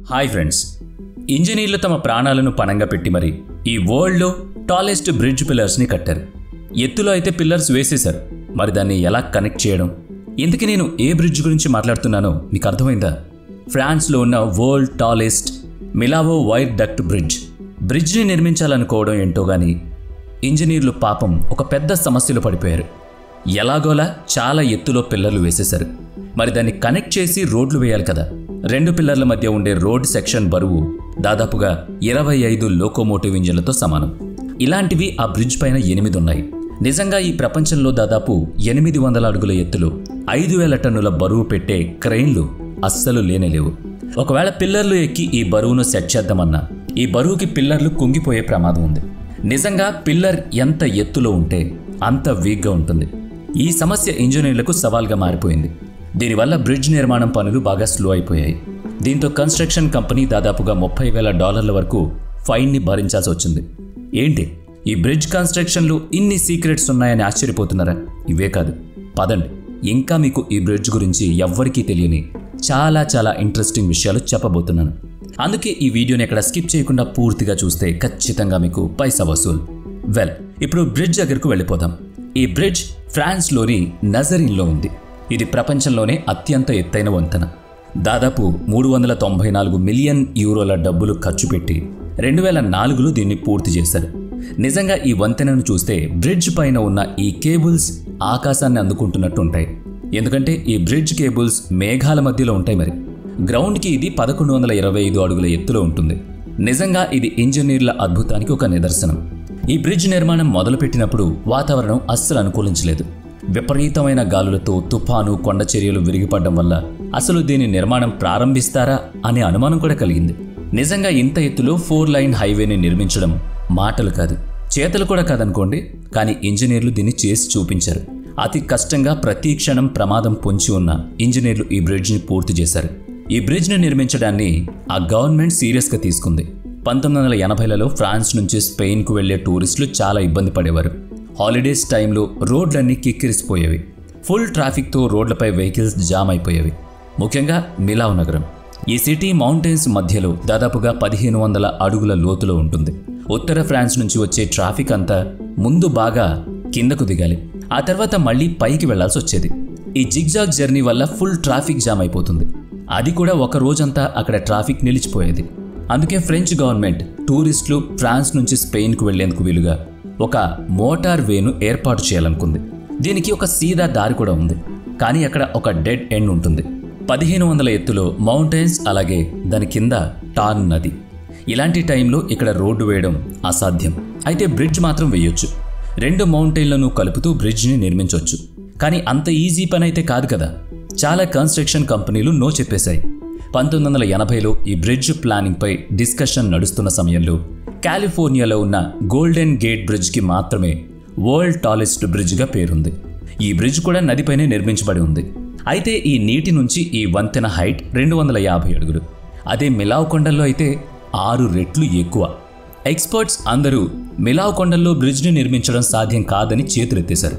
Hi friends, ఇంజనీర్లు తమ ప్రాణాలను పణంగా పెట్టి మరి ఈ వరల్డ్లో టాలెస్ట్ బ్రిడ్జ్ పిల్లర్స్ని కట్టారు. ఎత్తులో అయితే పిల్లర్స్ వేసేశారు, మరి దాన్ని ఎలా కనెక్ట్ చేయడం? ఇందుకు నేను ఏ బ్రిడ్జ్ గురించి మాట్లాడుతున్నానో మీకు అర్థమైందా? ఫ్రాన్స్లో ఉన్న వరల్డ్ టాలెస్ట్ మిలావో వైర్ డక్ట్ బ్రిడ్జ్ని నిర్మించాలనుకోవడం ఏంటో గానీ ఇంజనీర్లు పాపం ఒక పెద్ద సమస్యలో పడిపోయారు. ఎలాగోలా చాలా ఎత్తులో పిల్లర్లు వేసేశారు. మరి దాన్ని కనెక్ట్ చేసి రోడ్లు వేయాలి కదా. 2 పిల్లర్ల మధ్య ఉండే రోడ్ సెక్షన్ బరువు దాదాపుగా 25 లోకోమోటివ్ ఇంజిన్లతో సమానం. ఇలాంటివి ఆ బ్రిడ్జ్ పైన 8 ఉన్నాయి. నిజంగా ఈ ప్రపంచంలో దాదాపు 800 అడుగుల ఎత్తులో 5000 టన్నుల బరువు పెట్టే క్రెయిన్లు అస్సలు లేనేలేవు. ఒకవేళ పిల్లర్లు ఎక్కి ఈ బరువును సెట్ చేద్దామన్నా ఈ బరువుకి పిల్లర్లు కుంగిపోయే ప్రమాదం ఉంది. నిజంగా పిల్లర్ ఎంత ఎత్తులో ఉంటే అంత వీక్గా ఉంటుంది. ఈ సమస్య ఇంజనీర్లకు సవాల్గా మారిపోయింది. దీనివల్ల బ్రిడ్జ్ నిర్మాణం పనులు బాగా స్లో అయిపోయాయి. దీంతో కన్స్ట్రక్షన్ కంపెనీ దాదాపుగా $30,000 వరకు ఫైన్ని భరించాల్సి వచ్చింది. ఏంటి ఈ బ్రిడ్జ్ కన్స్ట్రక్షన్లో ఇన్ని సీక్రెట్స్ ఉన్నాయని ఆశ్చర్యపోతున్నారా? ఇవే కాదు, పదండి ఇంకా మీకు ఈ బ్రిడ్జ్ గురించి ఎవ్వరికీ తెలియని చాలా ఇంట్రెస్టింగ్ విషయాలు చెప్పబోతున్నాను. అందుకే ఈ వీడియోని ఎక్కడ స్కిప్ చేయకుండా పూర్తిగా చూస్తే ఖచ్చితంగా మీకు పైసా వసూల్. ఇప్పుడు బ్రిడ్జ్ దగ్గరకు వెళ్ళిపోదాం. ఈ బ్రిడ్జ్ ఫ్రాన్స్లోని నజరిన్లో ఉంది. ఇది ప్రపంచంలోనే అత్యంత ఎత్తైన వంతెన. దాదాపు 394 మిలియన్ యూరోల డబ్బులు ఖర్చు పెట్టి 2004లో దీన్ని పూర్తి చేశారు. నిజంగా ఈ వంతెనను చూస్తే బ్రిడ్జ్ పైన ఉన్న ఈ కేబుల్స్ ఆకాశాన్ని అందుకుంటున్నట్టు ఉంటాయి. ఎందుకంటే ఈ బ్రిడ్జ్ కేబుల్స్ మేఘాల మధ్యలో ఉంటాయి. మరి గ్రౌండ్కి ఇది 1125 అడుగుల ఎత్తులో ఉంటుంది. నిజంగా ఇది ఇంజనీర్ల అద్భుతానికి ఒక నిదర్శనం. ఈ బ్రిడ్జ్ నిర్మాణం మొదలుపెట్టినప్పుడు వాతావరణం అస్సలు అనుకూలించలేదు. విపరీతమైన గాలులతో తుఫాను, కొండ చర్యలు విరిగిపడడం వల్ల అసలు దీని నిర్మాణం ప్రారంభిస్తారా అనే అనుమానం కూడా కలిగింది. నిజంగా ఇంత ఎత్తులో 4 లైన్ హైవేని నిర్మించడం మాటలు కాదు, చేతలు కూడా కాదనుకోండి. కానీ ఇంజనీర్లు దీన్ని చేసి చూపించారు. అతి కష్టంగా ప్రతి క్షణం ప్రమాదం పొంచి ఉన్న ఇంజనీర్లు ఈ బ్రిడ్జ్ని పూర్తి చేశారు. ఈ బ్రిడ్జ్ని నిర్మించడాన్ని ఆ గవర్నమెంట్ సీరియస్గా తీసుకుంది. 1980లలో ఫ్రాన్స్ నుంచి స్పెయిన్కు వెళ్లే టూరిస్టులు చాలా ఇబ్బంది పడేవారు. హాలిడేస్ టైంలో రోడ్లన్నీ కిక్కిరిసిపోయేవి. ఫుల్ ట్రాఫిక్తో రోడ్లపై వెహికల్స్ జామ్ అయిపోయేవి. ముఖ్యంగా మిలావ్ నగరం. ఈ సిటీ మౌంటైన్స్ మధ్యలో దాదాపుగా 1500 అడుగుల లోతులో ఉంటుంది. ఉత్తర ఫ్రాన్స్ నుంచి వచ్చే ట్రాఫిక్ అంతా ముందు బాగా కిందకు దిగాలి, ఆ తర్వాత మళ్ళీ పైకి వెళ్లాల్సి వచ్చేది. ఈ జిగ్జాగ్ జర్నీ వల్ల ఫుల్ ట్రాఫిక్ జామ్ అయిపోతుంది. అది కూడా ఒక రోజంతా అక్కడ ట్రాఫిక్ నిలిచిపోయేది. అందుకే ఫ్రెంచ్ గవర్నమెంట్ టూరిస్టులు ఫ్రాన్స్ నుంచి స్పెయిన్కు వెళ్లేందుకు వీలుగా ఒక మోటార్ వేను ఏర్పాటు చేయాలనుకుంది. దీనికి ఒక సీదా దారి కూడా ఉంది, కానీ అక్కడ ఒక డెడ్ ఎండ్ ఉంటుంది. 1500 ఎత్తులో మౌంటైన్స్, అలాగే దాని కింద టార్న్ నది. ఇలాంటి టైంలో ఇక్కడ రోడ్డు వేయడం అసాధ్యం. అయితే బ్రిడ్జ్ మాత్రం వేయొచ్చు. 2 మౌంటైన్లను కలుపుతూ బ్రిడ్జ్ని నిర్మించవచ్చు. కానీ అంత ఈజీ పని అయితే కాదు కదా. చాలా కన్స్ట్రక్షన్ కంపెనీలు నో చెప్పేశాయి. 1980లో ఈ బ్రిడ్జ్ ప్లానింగ్పై డిస్కషన్ నడుస్తున్న సమయంలో కాలిఫోర్నియాలో ఉన్న గోల్డెన్ గేట్ బ్రిడ్జ్కి మాత్రమే వరల్డ్ టాలెస్ట్ బ్రిడ్జ్గా పేరుంది. ఈ బ్రిడ్జ్ కూడా నదిపైనే నిర్మించబడి ఉంది. అయితే ఈ నీటి నుంచి ఈ వంతెన హైట్ 250 అడుగులు. అదే మిలావ్ కొండల్లో అయితే 6 రెట్లు ఎక్కువ. ఎక్స్పర్ట్స్ అందరూ మిలావ్ కొండల్లో బ్రిడ్జ్ని నిర్మించడం సాధ్యం కాదని చేతులెత్తేశారు.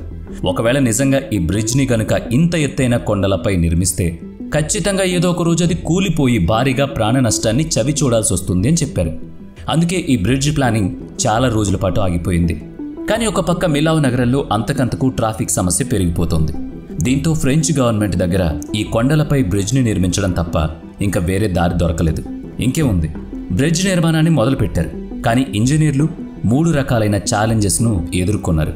ఒకవేళ నిజంగా ఈ బ్రిడ్జ్ని గనుక ఇంత ఎత్తైన కొండలపై నిర్మిస్తే ఖచ్చితంగా ఏదో ఒక రోజు అది కూలిపోయి భారీగా ప్రాణ నష్టాన్ని చవి చూడాల్సి వస్తుంది అని చెప్పారు. అందుకే ఈ బ్రిడ్జ్ ప్లానింగ్ చాలా రోజుల పాటు ఆగిపోయింది. కానీ ఒక పక్క మిలావ్ నగరంలో అంతకంతకు ట్రాఫిక్ సమస్య పెరిగిపోతుంది. దీంతో ఫ్రెంచ్ గవర్నమెంట్ దగ్గర ఈ కొండలపై బ్రిడ్జ్ని నిర్మించడం తప్ప ఇంకా వేరే దారి దొరకలేదు. ఇంకేముంది, బ్రిడ్జ్ నిర్మాణాన్ని మొదలుపెట్టారు. కానీ ఇంజనీర్లు 3 రకాలైన ఛాలెంజెస్ను ఎదుర్కొన్నారు.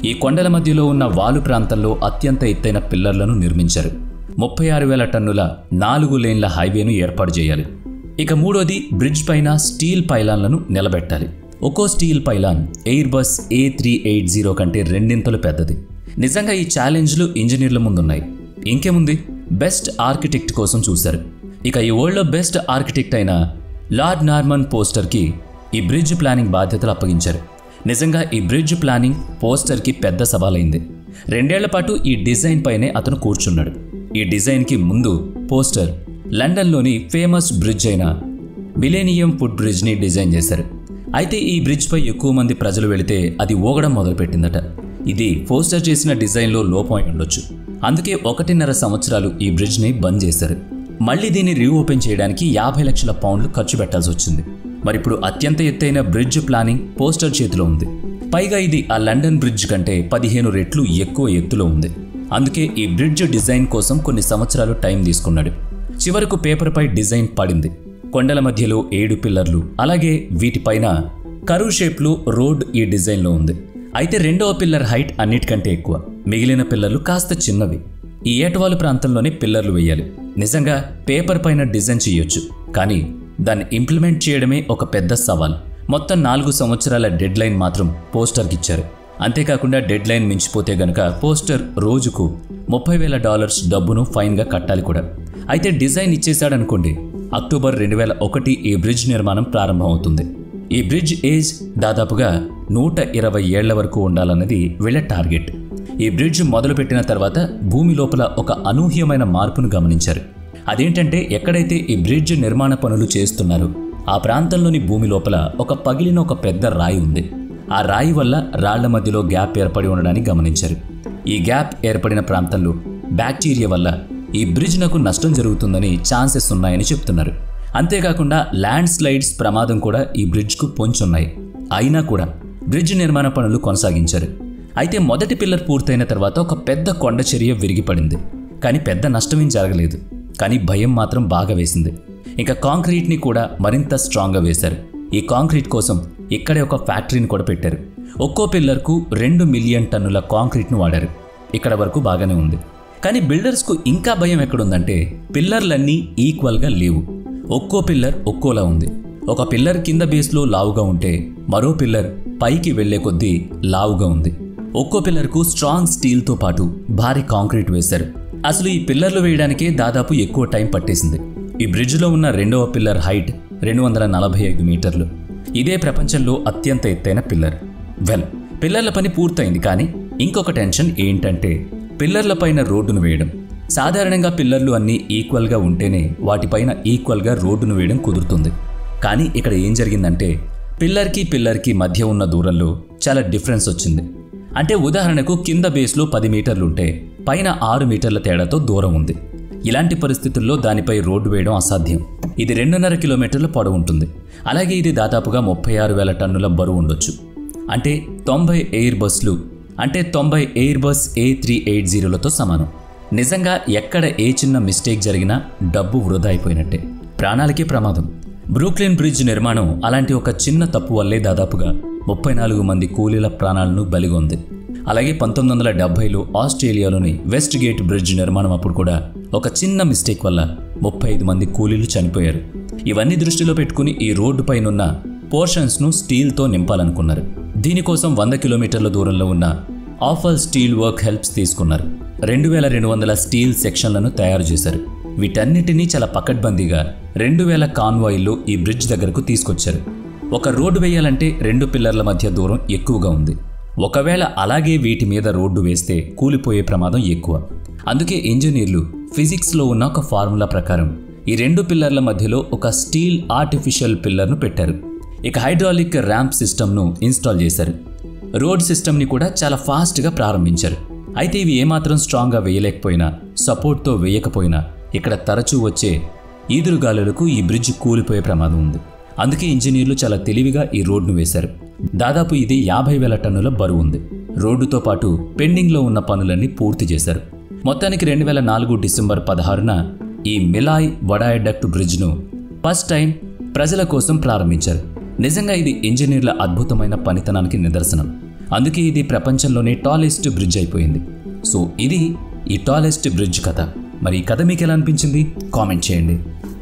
ఈ కొండల మధ్యలో ఉన్న వాలు ప్రాంతంలో అత్యంత ఎత్తైన పిల్లర్లను నిర్మించారు. 36,000 టన్నుల 4 లేన్ల హైవేను ఏర్పాటు చేయాలి. ఇక మూడోది, బ్రిడ్జ్ పైన స్టీల్ పైలాన్లను నిలబెట్టాలి. ఒక్కో స్టీల్ పైలాన్ ఎయిర్బస్ A380 కంటే 2 పెద్దది. నిజంగా ఈ ఛాలెంజ్లు ఇంజనీర్ల ముందున్నాయి. ఇంకేముంది, బెస్ట్ ఆర్కిటెక్ట్ కోసం చూశారు. ఇక ఈ వరల్డ్లో బెస్ట్ ఆర్కిటెక్ట్ అయిన లార్డ్ నార్మన్ పోస్టర్కి ఈ బ్రిడ్జ్ ప్లానింగ్ బాధ్యతలు అప్పగించారు. నిజంగా ఈ బ్రిడ్జ్ ప్లానింగ్ పోస్టర్కి పెద్ద సవాలైంది. 2 ఏళ్ల పాటు ఈ డిజైన్ పైనే అతను కూర్చున్నాడు. ఈ డిజైన్కి ముందు పోస్టర్ లండన్లోని ఫేమస్ బ్రిడ్జ్ అయిన మిలేనియం ఫుట్ బ్రిడ్జ్ని డిజైన్ చేశారు. అయితే ఈ బ్రిడ్జ్పై ఎక్కువ మంది ప్రజలు వెళితే అది ఊగడం మొదలుపెట్టిందట. ఇది పోస్టర్ చేసిన డిజైన్లో లోపం ఉండొచ్చు. అందుకే 1.5 సంవత్సరాలు ఈ బ్రిడ్జ్ని బంద్ చేశారు. మళ్ళీ దీన్ని రీఓపెన్ చేయడానికి 50 లక్షల పౌండ్లు ఖర్చు పెట్టాల్సి వచ్చింది. మరి ఇప్పుడు అత్యంత ఎత్తైన బ్రిడ్జ్ ప్లానింగ్ పోస్టర్ చేతిలో ఉంది. పైగా ఇది ఆ లండన్ బ్రిడ్జ్ కంటే 15 రెట్లు ఎక్కువ ఎత్తులో ఉంది. అందుకే ఈ బ్రిడ్జ్ డిజైన్ కోసం కొన్ని సంవత్సరాలు టైం తీసుకున్నాడు. చివరకు పేపర్పై డిజైన్ పడింది. కొండల మధ్యలో 7 పిల్లర్లు, అలాగే వీటిపైన కరువు షేప్లో రోడ్ ఈ డిజైన్లో ఉంది. అయితే రెండవ పిల్లర్ హైట్ అన్నిటికంటే ఎక్కువ, మిగిలిన పిల్లర్లు కాస్త చిన్నవి. ఈ ఏటవాలు ప్రాంతంలోనే పిల్లర్లు వేయాలి. నిజంగా పేపర్ పైన డిజైన్ చేయొచ్చు, కానీ దాన్ని ఇంప్లిమెంట్ చేయడమే ఒక పెద్ద సవాల్. మొత్తం 4 సంవత్సరాల డెడ్ లైన్ మాత్రం పోస్టర్కి ఇచ్చారు. అంతేకాకుండా డెడ్ లైన్ మించిపోతే గనక పోస్టర్ రోజుకు $30,000 డబ్బును ఫైన్గా కట్టాలి కూడా. అయితే డిజైన్ ఇచ్చేశాడనుకోండి, అక్టోబర్ 2001 ఈ బ్రిడ్జ్ నిర్మాణం ప్రారంభమవుతుంది. ఈ బ్రిడ్జ్ ఏజ్ దాదాపుగా 120 ఏళ్ల వరకు ఉండాలన్నది వీళ్ళ టార్గెట్. ఈ బ్రిడ్జ్ మొదలుపెట్టిన తర్వాత భూమి లోపల ఒక అనూహ్యమైన మార్పును గమనించారు. అదేంటంటే, ఎక్కడైతే ఈ బ్రిడ్జ్ నిర్మాణ పనులు చేస్తున్నారో ఆ ప్రాంతంలోని భూమి లోపల ఒక పగిలిన ఒక పెద్ద రాయి ఉంది. ఆ రాయి వల్ల రాళ్ల మధ్యలో గ్యాప్ ఏర్పడి ఉండడాన్ని గమనించారు. ఈ గ్యాప్ ఏర్పడిన ప్రాంతంలో బ్యాక్టీరియా వల్ల ఈ బ్రిడ్జ్నకు నష్టం జరుగుతుందని ఛాన్సెస్ ఉన్నాయని చెప్తున్నారు. అంతేకాకుండా ల్యాండ్ స్లైడ్స్ ప్రమాదం కూడా ఈ బ్రిడ్జ్కు పొంచున్నాయి. అయినా కూడా బ్రిడ్జ్ నిర్మాణ పనులు కొనసాగించారు. అయితే మొదటి పిల్లర్ పూర్తయిన తర్వాత ఒక పెద్ద కొండ చర్య విరిగిపడింది. కానీ పెద్ద నష్టమేం జరగలేదు. కానీ భయం మాత్రం బాగా వేసింది. ఇంకా కాంక్రీట్ని కూడా మరింత స్ట్రాంగ్గా వేశారు. ఈ కాంక్రీట్ కోసం ఇక్కడే ఒక ఫ్యాక్టరీని కూడా పెట్టారు. ఒక్కో పిల్లర్కు 2 మిలియన్ టన్నుల కాంక్రీట్ను వాడారు. ఇక్కడ వరకు బాగానే ఉంది. కానీ బిల్డర్స్కు ఇంకా భయం ఎక్కడుందంటే, పిల్లర్లన్నీ ఈక్వల్గా లేవు. ఒక్కో పిల్లర్ ఒక్కోలా ఉంది. ఒక పిల్లర్ కింద బేస్లో లావుగా ఉంటే మరో పిల్లర్ పైకి వెళ్లే కొద్దీ లావుగా ఉంది. ఒక్కో పిల్లర్కు స్ట్రాంగ్ స్టీల్తో పాటు భారీ కాంక్రీట్ వేశారు. అసలు ఈ పిల్లర్లు వేయడానికే దాదాపు ఎక్కువ టైం పట్టేసింది. ఈ బ్రిడ్జ్లో ఉన్న రెండవ పిల్లర్ హైట్ 245 మీటర్లు. ఇదే ప్రపంచంలో అత్యంత ఎత్తైన పిల్లర్. పిల్లర్ల పని పూర్తయింది. కానీ ఇంకొక టెన్షన్ ఏంటంటే, పిల్లర్ల పైన రోడ్డును వేయడం. సాధారణంగా పిల్లర్లు అన్నీ ఈక్వల్గా ఉంటేనే వాటిపైన ఈక్వల్గా రోడ్డును వేయడం కుదురుతుంది. కానీ ఇక్కడ ఏం జరిగిందంటే, పిల్లర్కి మధ్య ఉన్న దూరంలో చాలా డిఫరెన్స్ వచ్చింది. అంటే ఉదాహరణకు కింద బేస్లో 10 మీటర్లుంటే పైన 6 మీటర్ల తేడాతో దూరం ఉంది. ఇలాంటి పరిస్థితుల్లో దానిపై రోడ్డు వేయడం అసాధ్యం. ఇది 2.5 కిలోమీటర్ల పొడవు ఉంటుంది. అలాగే ఇది దాదాపుగా 36,000 టన్నుల బరువు ఉండొచ్చు. అంటే 90 ఎయిర్ బస్లు, అంటే 90 ఎయిర్ బస్ A380లతో సమానం. నిజంగా ఎక్కడ ఏ చిన్న మిస్టేక్ జరిగినా డబ్బు వృధా అయిపోయినట్టే, ప్రాణాలకే ప్రమాదం. బ్రూక్లిన్ బ్రిడ్జ్ నిర్మాణం అలాంటి ఒక చిన్న తప్పు వల్లే దాదాపుగా 34 మంది కూలీల ప్రాణాలను బలిగొంది. అలాగే 1970లో ఆస్ట్రేలియాలోని వెస్ట్ గేట్ బ్రిడ్జ్ నిర్మాణం అప్పుడు కూడా ఒక చిన్న మిస్టేక్ వల్ల 35 మంది కూలీలు చనిపోయారు. ఇవన్నీ దృష్టిలో పెట్టుకుని ఈ రోడ్డు పైనున్న పోర్షన్స్ను స్టీల్తో నింపాలనుకున్నారు. దీనికోసం 100 కిలోమీటర్ల దూరంలో ఉన్న ఆఫల్ స్టీల్ వర్క్ హెల్ప్స్ తీసుకున్నారు. 2200 స్టీల్ సెక్షన్లను తయారు చేశారు. వీటన్నిటినీ చాలా పకడ్బందీగా 2000 కాన్వాయిల్లో ఈ బ్రిడ్జ్ దగ్గరకు తీసుకొచ్చారు. ఒక రోడ్డు వేయాలంటే 2 పిల్లర్ల మధ్య దూరం ఎక్కువగా ఉంది. ఒకవేళ అలాగే వీటి మీద రోడ్డు వేస్తే కూలిపోయే ప్రమాదం ఎక్కువ. అందుకే ఇంజనీర్లు ఫిజిక్స్లో ఉన్న ఒక ఫార్ములా ప్రకారం ఈ 2 పిల్లర్ల మధ్యలో ఒక స్టీల్ ఆర్టిఫిషియల్ పిల్లర్ను పెట్టారు. ఇక హైడ్రాలిక్ ర్యాంప్ సిస్టమ్ను ఇన్స్టాల్ చేశారు. రోడ్ సిస్టమ్ని కూడా చాలా ఫాస్ట్గా ప్రారంభించారు. అయితే ఇవి ఏమాత్రం స్ట్రాంగ్గా వేయలేకపోయినా, సపోర్ట్తో వేయకపోయినా ఇక్కడ తరచూ వచ్చే ఈదురుగాలులకు ఈ బ్రిడ్జ్ కూలిపోయే ప్రమాదం ఉంది. అందుకే ఇంజనీర్లు చాలా తెలివిగా ఈ రోడ్ను వేశారు. దాదాపు ఇది 50,000 టన్నుల బరువు ఉంది. రోడ్డుతో పాటు పెండింగ్లో ఉన్న పనులన్నీ పూర్తి చేశారు. మొత్తానికి 2004 డిసెంబర్ 16న ఈ మిలాయ్ వడాయడక్ట్ బ్రిడ్జ్ను ఫస్ట్ టైం ప్రజల కోసం ప్రారంభించారు. నిజంగా ఇది ఇంజనీర్ల అద్భుతమైన పనితనానికి నిదర్శనం. అందుకే ఇది ప్రపంచంలోనే టాలెస్ట్ బ్రిడ్జ్ అయిపోయింది. సో ఇది ఈ టాలెస్ట్ బ్రిడ్జ్ కథ. మరి ఈ కథ మీకు ఎలా అనిపించింది? కామెంట్ చేయండి.